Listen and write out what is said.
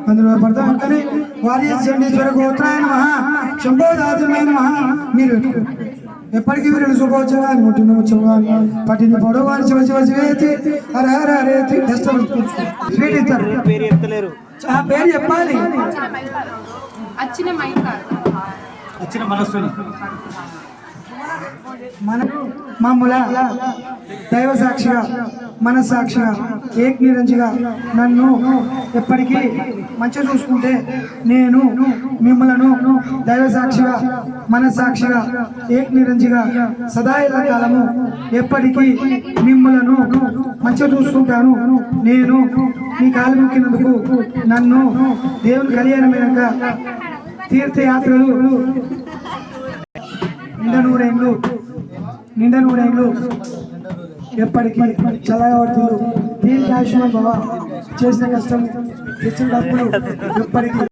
అందులో పడతామని వారీశ్వర గోత్రాయన మహా శంభోదాతమైన మహా మీరు ఎప్పటికీ వీరుడు శుభోత్సవాన్ని ముట్టినోత్సవాన్ని పట్టిన పొడవారి శివ శివ శివేతి హర హర హరేతి స్వీట్ ఇస్తారు పేరు చెప్పాలి వచ్చిన మనస్సుని మన మమ్ముల దైవ సాక్షిగా మనస్సాక్షిగా ఏక్ నిరంజిగా నన్ను ఎప్పటికీ మంచిగా చూసుకుంటే నేను మిమ్మలను దైవ సాక్షిగా మనస్సాక్షిగా ఏక్ నిరంజిగా సదాయల కాలము ఎప్పటికీ మిమ్మలను మంచిగా చూసుకుంటాను. నేను మీ కాలు మొక్కినందుకు నన్ను దేవుని కళ్యాణమైనాక తీర్థయాత్రలు నిండా నూరేళ్ళు ఎప్పటికీ చల్లగా పడుతుంది. దీనికి ఆయుష్మాన్ బాబా చేసిన కష్టం తెచ్చిన డబ్బులు ఎప్పటికీ